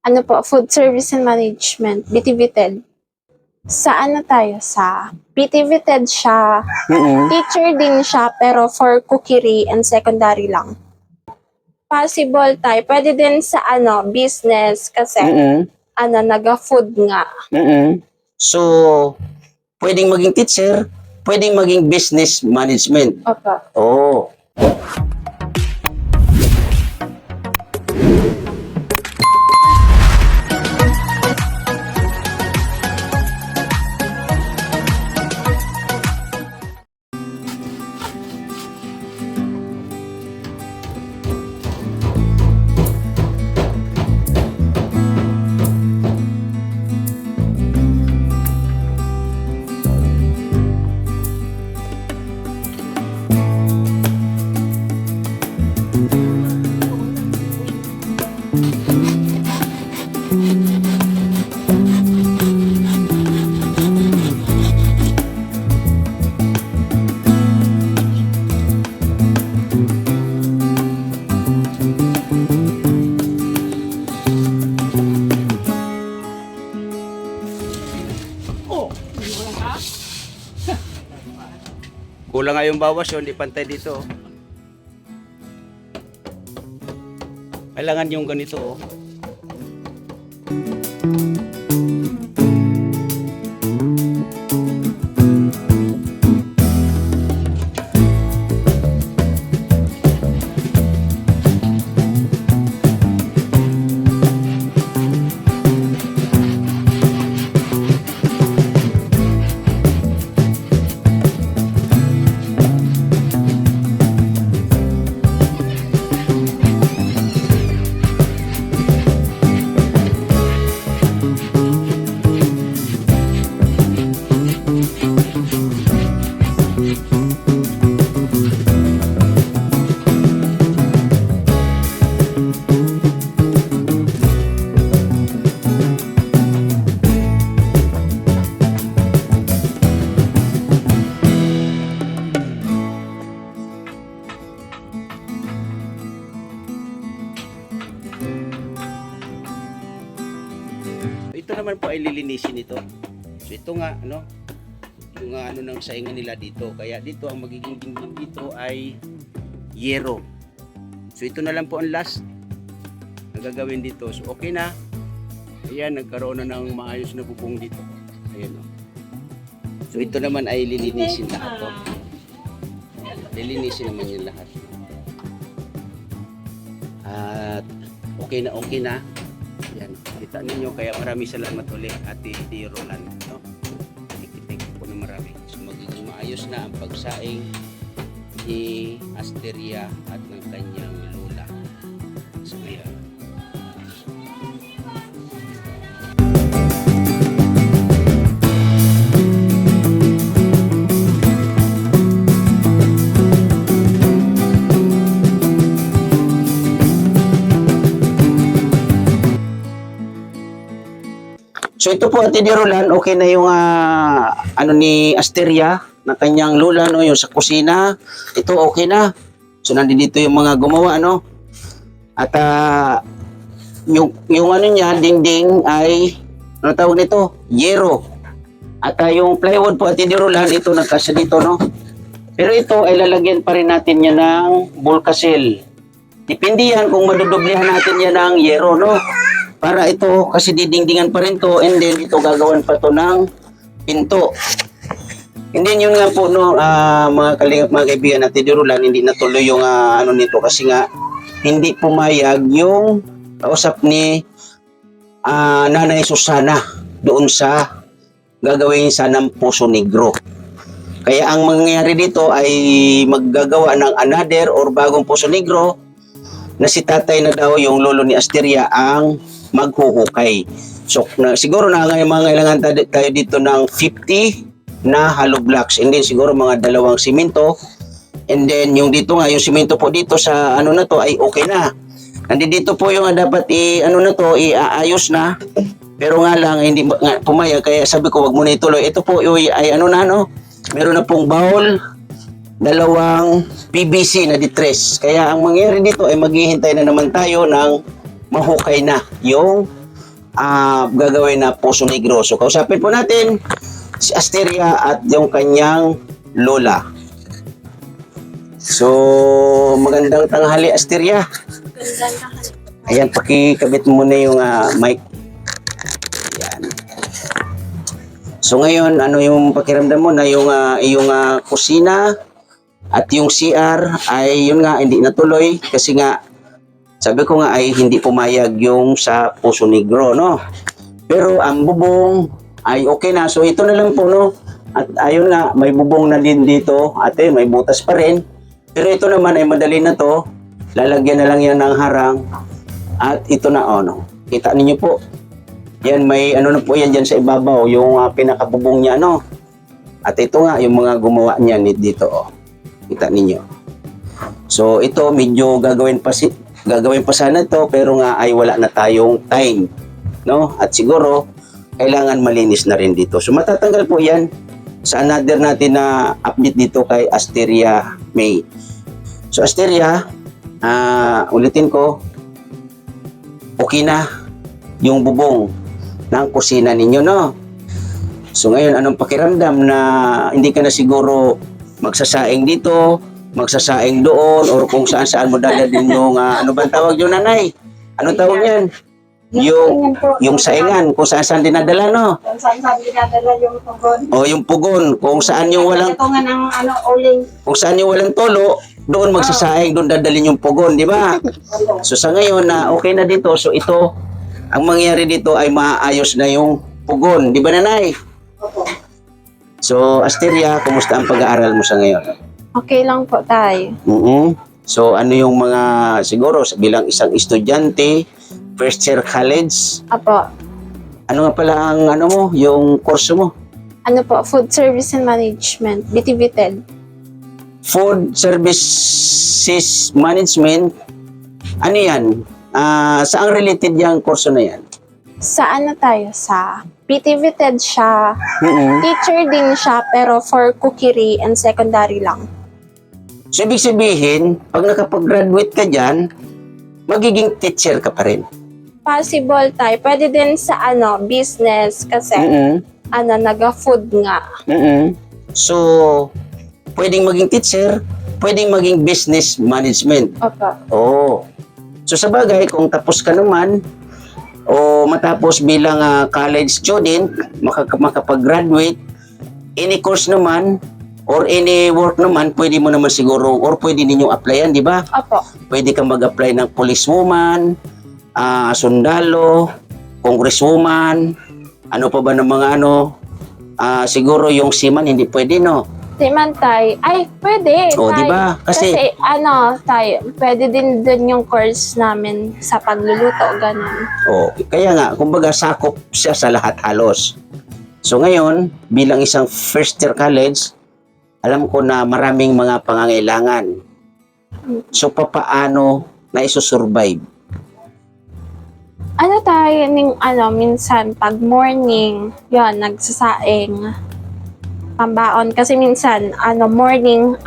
ano po, Food Service and Management, BTVTED. Sa ano tayo? Sa BTVTED siya. Teacher din siya, pero for cookery and secondary lang. Possible tayo. Pwede din sa ano, business kasi ano, naga-food nga. So, pwedeng maging teacher, pwedeng maging business management. Opo. Oh. Kulang nga yung bawas yun, di pantay dito. Kailangan yung ganito. Oh. Ito naman po ay lilinisin ito. So ito nga ano, yung ano ng saingan nila dito. Kaya dito ang magiging dingding dito ay yero. So ito na lang po ang last na gagawin dito. So okay na. Ayan, nagkaroon na ng maayos na bubong dito. Ayan o. So ito naman ay lilinisin lahat to. Lilinisin naman yung lahat. At okay na. Yan, kita ninyo, kaya maraming salamat ulit Ate Roland, no? Thank you po na marami. So magiging maayos na ang pagsaing ni Asteria at ng kanyang lola. So ngayon. So ito po Ate Roland, okay na yung ano ni Asteria na kanyang lola, no, yung sa kusina. Ito okay na. So nandito yung mga gumawa, no. At yung ano niya, dingding ay ano tawag nito? Yero. At yung plywood po Ate Roland, ito nagkasya dito, no. Pero ito ay lalagyan pa rin natin niya ng Volcasil. Depende yan kung madudublehan natin yan ng yero, no. Para ito, kasi didingdingan pa rin to, and then ito gagawan pa to ng pinto. And then yun nga po, no, mga kalingap, mga kaibigan natin, Roland, hindi natuloy yung ano nito kasi nga hindi pumayag yung kausap ni Nanay Susana doon sa gagawin sa ng Puso Negro. Kaya ang mangyayari dito ay maggagawa ng another or bagong Puso Negro na si tatay na daw yung lolo ni Asteria ang maghuhukay. So siguro na mga kailangan tayo dito ng 50 na hollow blocks, and then siguro mga 2 simento, and then yung dito nga yung simento po dito sa ano na to ay okay na. Nandito po yung dapat ano na to iayos na, pero nga lang hindi pumayag, kaya sabi ko wag mo na ituloy. Ito po ay ano na, no, meron na pong bowl, 2 PVC na distress. Kaya ang mangyayari dito ay maghihintay na naman tayo ng mahukay na yung gagawin na Puso Negro. So kausapin po natin si Asteria at yung kanyang lola. So magandang tanghali, Asteria. Ayan, pakikabit mo na yung mic. Ayan. So ngayon, ano yung pakiramdam mo na yung iyong kusina at yung CR ay yun nga hindi natuloy kasi nga sabi ko nga ay hindi pumayag yung sa Puso Negro, no? Pero ang bubong ay okay na. So ito na lang po, no? At ayun nga, may bubong na din dito. At ayun, may butas pa rin. Pero ito naman ay madali na to. Lalagyan na lang yan ng harang. At ito na, no? Kita ninyo po. Yan, may ano na po yan dyan sa ibabaw. Yung pinakabubong niya, no? At ito nga, yung mga gumawa niya dito, oh. Kita ninyo. So ito, medyo gagawin pa sana to pero nga ay wala na tayong time, no? At siguro kailangan malinis na rin dito. So matatanggal po 'yan sa another natin na update dito kay Asteria May. So Asteria, ulitin ko, okay na yung bubong ng kusina ninyo, no? So ngayon, anong pakiramdam na hindi ka na siguro magsasaing dito, magsasaing doon, or kung saan-saan mo dadalhin yung, ano ba tawag yun, nanay? Anong tawag yan? Yung saingan, kung saan-saan dinadala, no? Kung saan dinadala yung pugon. O yung pugon, kung saan yung walang, Ito nga ng uling. kung saan yung walang tolo, doon magsasaing, doon dadalhin yung pugon, di ba? So sa ngayon na okay na dito, so ito, ang mangyayari dito ay maayos na yung pugon, di ba nanay? Opo. So Asteria, kumusta ang pag-aaral mo sa ngayon? Okay lang po tayo. So ano yung mga, siguro bilang isang estudyante, first year college, Apo. ano nga pala ang ano mo, yung kurso mo? Ano po? Food Service and Management. BTVTED. Food Services Management, ano yan? Saan related yung kurso na yan? Saan na tayo? Sa PTVTED siya. Mm-mm. Teacher din siya pero for cookery and secondary lang. So ibig sabihin, pag nakapag-graduate ka dyan, magiging teacher ka pa rin. Possible tayo. Pwede din sa business kasi naga-food nga. So, pwedeng maging teacher, pwedeng maging business management. Opo. Oo. So sa bagay, kung tapos ka naman, o matapos bilang college student, makapag-graduate, any course naman, or any work naman, pwede mo naman siguro, or pwede ninyong applyan, di ba? Opo. Pwede kang mag-apply ng policewoman, sundalo, congresswoman, ano pa ba ng mga siguro yung seaman, hindi pwede, no? Simantay. Ay, pwede. O, di ba? Kasi tayo, pwede din dun yung course namin sa pagluluto, ganun. Kaya nga, kumbaga sakop siya sa lahat halos. So ngayon, bilang isang first year college, alam ko na maraming mga pangangailangan. So papaano na isusurvive? Ano tayo minsan pag morning, yon nagsasaing pambaon kasi minsan morning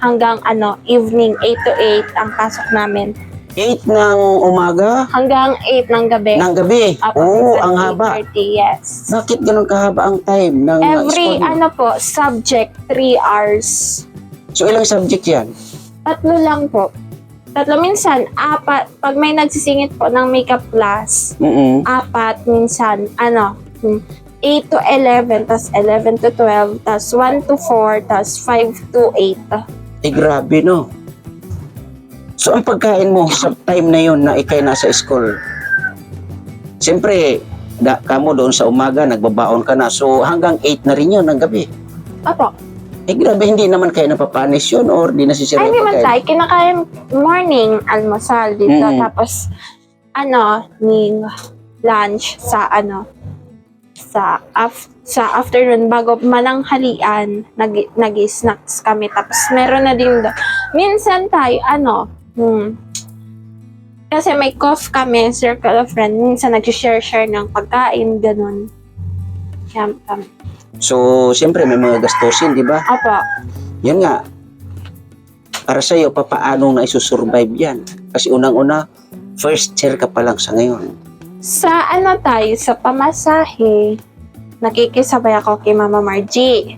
hanggang evening 8 to 8 ang pasok namin. 8 ng umaga? Hanggang 8 ng gabi. Ng gabi? Oo, ang haba. 8:30, yes. Bakit ganun kahaba ang time ng Every school? subject 3 hours. So ilang subject yan? 3 lang po. 3 minsan, 4. Pag may nagsisingit po ng makeup class, 4 minsan, 8 to 11, tas 11 to 12, tas 1 to 4, tas 5 to 8. Grabe, no? So ang pagkain mo sa time na yun na ikay nasa school, siyempre, kamo doon sa umaga, nagbabaon ka na. So hanggang 8 na rin yun ng gabi. Opo. Grabe, hindi naman kayo napapanis yun or di nasisira Ay, yung hindi man pagkain? tayo. Kinakain morning, almusal dito. Tapos, lunch sa sa afternoon bago mananghalian, nag-snacks kami. Tapos meron na din minsan tayo, kasi may cough kami, circle of friends, minsan nag-share ng pagkain, ganun. Kami. So, siyempre may mga gastusin, di ba? Opo. Yan nga. Para sa'yo, paano na isusurvive yan? Kasi unang-una, first year ka pa lang sa ngayon. Sa ano tayo, sa pamasahe, nakikisabay ako kay Mama Margie.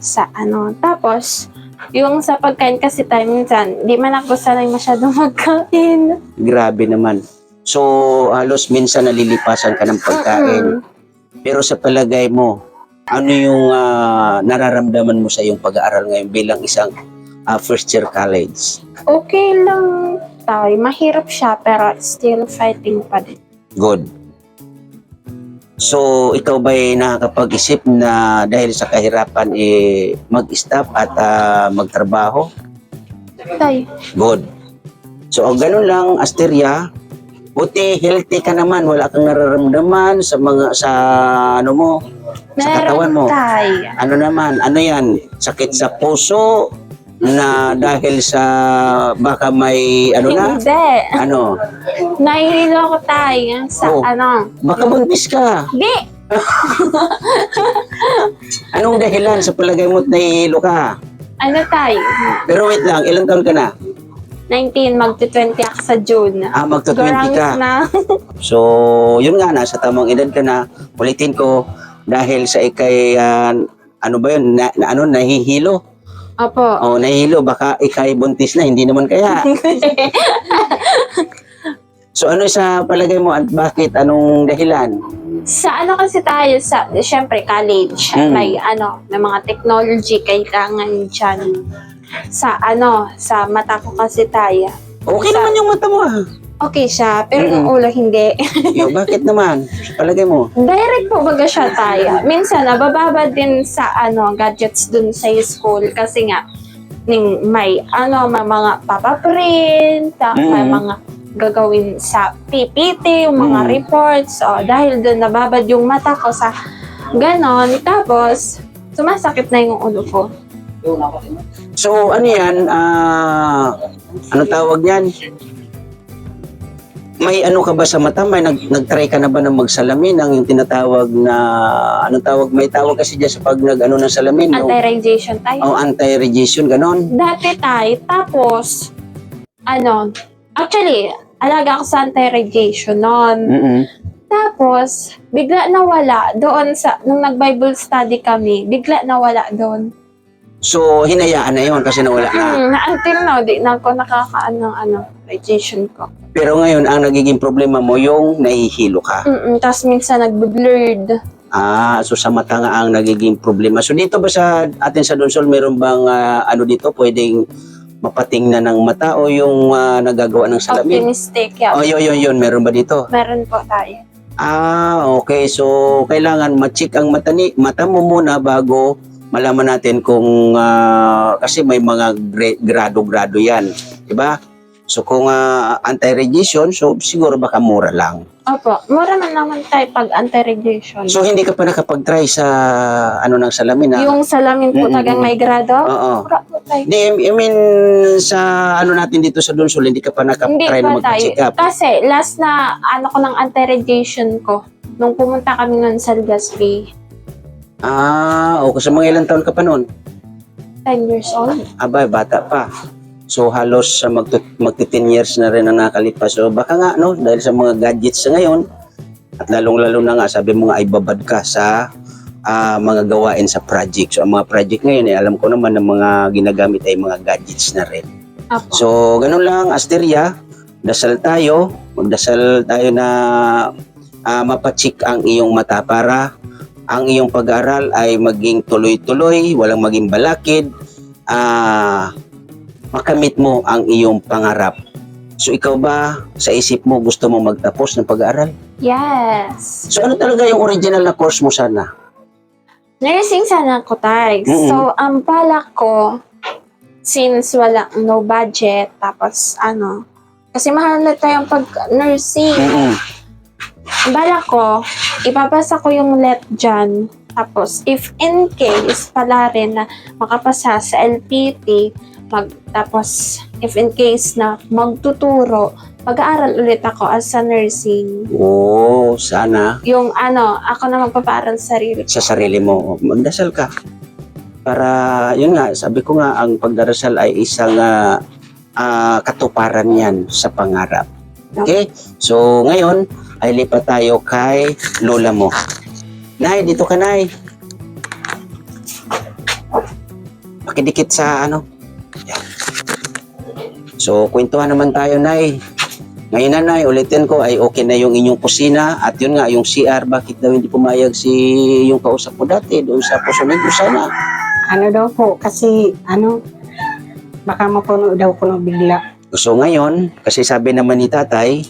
Sa ano, tapos, yung sa pagkain kasi tayo minsan, di man ako sanay masyadong magkain. Grabe naman. So, halos minsan nalilipasan ka ng pagkain. Pero sa palagay mo, ano yung nararamdaman mo sa iyong pag-aaral ngayon bilang isang first year college? Okay lang tayo. Mahirap siya, pero still fighting pa din. Good. So, ikaw ba'y nakakapag-isip na dahil sa kahirapan mag-stop at magtrabaho? Tayo. Good. So, ganun lang, Asteria. Buti, healthy ka naman. Wala kang nararamdaman sa ano mo, sa katawan mo. Tayo. Ano naman, ano yan? Sakit sa puso na dahil sa baka may Hindi. ano, Nahihilo ko tayo sa Oh. ano. baka buntis ka. Di! Anong dahilan sa palagay mo at nahihilo ka? Ano tayo? Pero wait lang, ilang taon ka na? 19, magti-20 ako sa June. Magto-20 Grangs ka. na. So, yun nga, nasa tamang edad ka na. Ulitin ko, dahil sa ikay, ano ba yun, nahihilo. Opo. O, nahihilo, baka ikay buntis na, hindi naman kaya. So, ano sa palagay mo at bakit? Anong dahilan? Sa ano kasi tayo, syempre college, may mga technology kailangan dyan. Sa sa mata ko kasi tayo. Okay naman yung mata mo Okay siya, pero yung ulo hindi. Bakit naman? Sa palagay mo? Direct po baga siya tayo. Minsan, nabababa din sa gadgets dun sa school kasi nga, may mga papaprint, may mga gagawin sa PPT, yung mga reports. Dahil dun nababad yung mata ko sa ganon. Tapos, sumasakit na yung ulo ko. So, ano yan? Ano tawag yan? May ano ka ba sa mata? May nag-try ka na ba ng magsalamin? Ang yung tinatawag na, anong tawag? May tawag kasi dyan sa pag ng salamin. Anti-radiation tayo. Anti-radiation, ganon. Dati tayo, tapos, actually, alaga ako sa anti-radiation noon. Tapos, bigla nawala doon nung nag-Bible study kami, bigla nawala doon. So, hinayaan na yun kasi nawala na. Until now, di na ako radiation ko. Pero ngayon, ang nagiging problema mo, yung nahihilo ka. Tapos minsan nagbe-blurred. So sa mata nga ang nagiging problema. So dito ba sa atin sa Donsol, meron bang dito pwedeng mapatingnan ng mata o yung nagagawa ng salamin? Optimistic, yeah. Yun. Meron ba dito? Meron po tayo. Okay. So kailangan ma-check ang mata mo muna bago malaman natin kung kasi may mga grado-grado yan. Diba? So kung anti-radiation, so siguro baka mura lang. Opo, mura na naman tayo pag anti-radiation. So hindi ka pa nakapag-try sa ng salamin Yung salamin po tagang may grado? Oo. Mura po tayo. I mean, sa natin dito sa Donsol, hindi ka pa Hindi nakapag-try na pa tayo. magpa-check up. Kasi last na ko ng anti-radiation ko, nung pumunta kami nun sa Legazpi, Okay. Sa mga ilang taon ka pa noon? 10 years old. Abay, bata pa. So halos magti 10 years na rin ang nakalipas. So baka nga, dahil sa mga gadgets sa ngayon, at lalong-lalo na nga, sabi mo nga, ay babad ka sa mga gawain sa project. So ang mga project ngayon, alam ko naman na mga ginagamit ay mga gadgets na rin. Apo. So ganun lang, Asteria, magdasal tayo na mapacheck ang iyong mata para ang iyong pag-aaral ay maging tuloy-tuloy, walang maging balakid, makamit mo ang iyong pangarap. So ikaw ba, sa isip mo, gusto mo magtapos ng pag-aaral? Yes. So ano talaga yung original na course mo sana? Nursing sana ko tayo. So, ang balak ko, since no budget, tapos kasi mahal na tayong pag-nursing. Balak ko, ipapasa ko yung let dyan. Tapos, if in case pala rin na makapasa sa LPT, tapos, if in case na magtuturo, mag-aaral ulit ako as a nursing. Sana. Yung ako na magpapaaral sa sarili ko. Sa sarili mo, magdasal ka. Para, yun nga, sabi ko nga, ang pagdarasal ay isang katuparan yan sa pangarap. Okay? So, ngayon, ay lipat tayo kay lola mo. Nay, dito ka, Nay. Pakidikit sa ano. Yan. So, kwentuhan naman tayo, Nay. Ngayon na, Nay, ulitin ko, ay okay na yung inyong kusina. At yun nga, yung CR, bakit daw hindi pumayag si yung kausap mo dati doon sa Poso Negro sana? Ano daw po, kasi baka mapuno daw po ng bigla. So ngayon, kasi sabi naman ni tatay,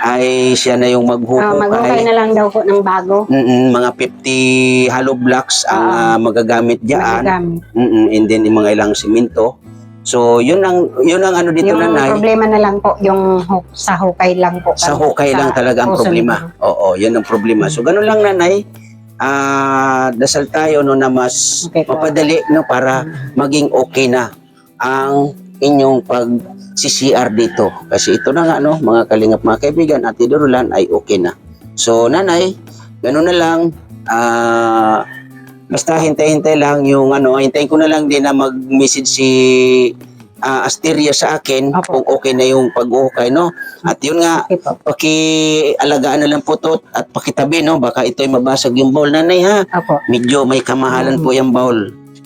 ay siya na yung Maghukay maghukay. na lang daw po ng bago. Mga 50 hollow blocks ang magagamit diyan. Magagamit. And then yung mga ilang simento. So yun ang ano dito, Yung nanay. problema na lang po, yung sa hukay lang po. Sa hukay lang talaga ang Poso problema. Negro. Oo, yun ang problema. So ganun lang, nanay. Dasal tayo no na mas Okay po. mapadali no para maging okay na ang inyong pag-CCR dito. Kasi ito na nga no, mga kalingap, mga kaibigan, at Roland ay okay na. So nanay, ganun na lang. Basta hintay-hintay lang yung ano, hintayin ko na lang din na mag-message si Asteria sa akin Opo. kung okay na yung pag-ukay, no? At yun nga, Okay po. pakialagaan na lang po to at pakitabi, no? Baka ito'y mabasag yung bowl, nanay, ha? Opo. Medyo may kamahalan po yung bowl.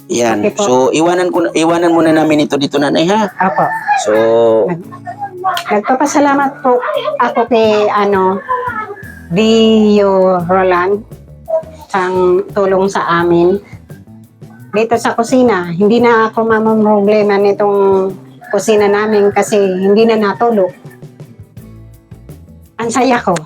Yan. Okay po. So, iwanan muna namin ito dito, nanay, ha? Opo. So, Nagpapasalamat po ako kay Dio Roland sang tulong sa amin dito sa kusina. Hindi na ako problema nitong kusina namin kasi hindi na natulog. Ang saya ko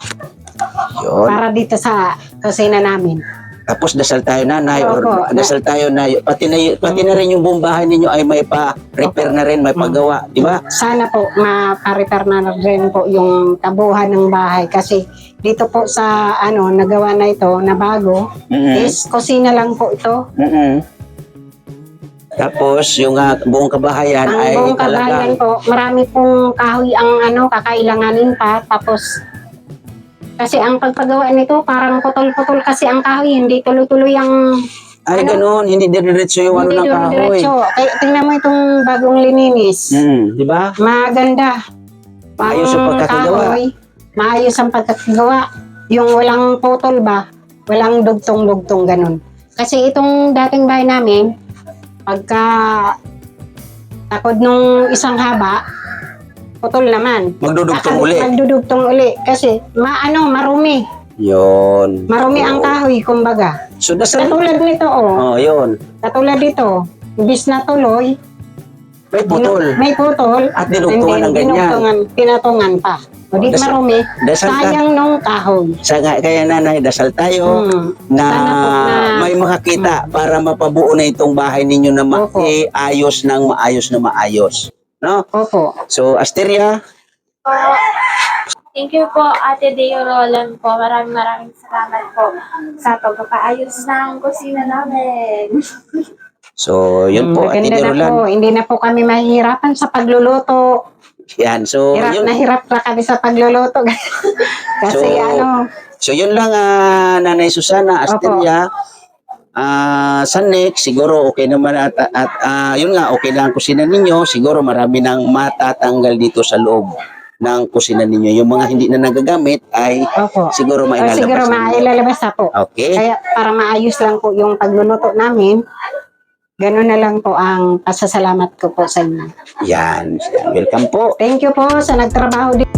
yun. para dito sa kusina namin. Tapos dasal tayo, nanay, or Opo. dasal tayo na pati na rin yung buong bahay ninyo ay may pa-repair na rin, may pagawa, di ba? Sana po ma-repair na rin po yung kabuuan ng bahay kasi dito po sa nagawa na ito na bago is kusina lang po ito. Tapos yung buong kabahayan Ang ay buong kabahayan po, marami pong kahoy ang kakailanganin pa. Tapos, kasi ang pagpagawa nito, parang putol-putol kasi ang kahoy, hindi tuloy-tuloy ang ay ganun, hindi diretso yung ano hindi ng kahoy. diretso. Kaya tingnan mo itong bagong lininis. Di ba? Maganda. Maayos ang pagkakagawa. Kahoy, maayos ang pagkakagawa. Yung walang putol ba, walang dugtong-dugtong ganun. Kasi itong dating bahay namin, pagka takod nung isang haba, putol naman. Magdudugtong uli. Magdudugtong uli. Kasi, marumi. Yun. Marumi ang kahoy, kumbaga. So dasal. Katulad nito, Yun. Katulad dito, imbis na tuloy, May putol. may putol. At dinugtungan ng ganyan. Pinatungan pa. O di Dasal- marumi, dasal ka. sayang nung kahoy. Kaya nanay, dasal tayo na Sana po na- may makakita para mapabuo na itong bahay ninyo na Opo. maayos ng maayos na maayos. No? Opo. So, Asteria, Thank you po, Ate Deo Roland po. Maraming salamat po sa pagpapaayos ng kusina namin. so yun po, Ate Maganda na Roland. po. Hindi na po kami mahihirapan sa pagluluto. Yan, so yun. Hirap na kami sa pagluluto. Kasi So yun lang, Nanay Susana, Asteria. Sa next, siguro okay naman at yun nga, okay lang ang kusina ninyo. Siguro marami nang matatanggal dito sa loob ng kusina ninyo. Yung mga hindi na nagagamit ay Opo. siguro mailalabas Siguro ninyo. mailalabas na po. Okay. Kaya para maayos lang po yung pagluluto namin, gano'n na lang po ang pasasalamat ko po sa inyo. Yan. Welcome po. Thank you po sa nagtrabaho dito.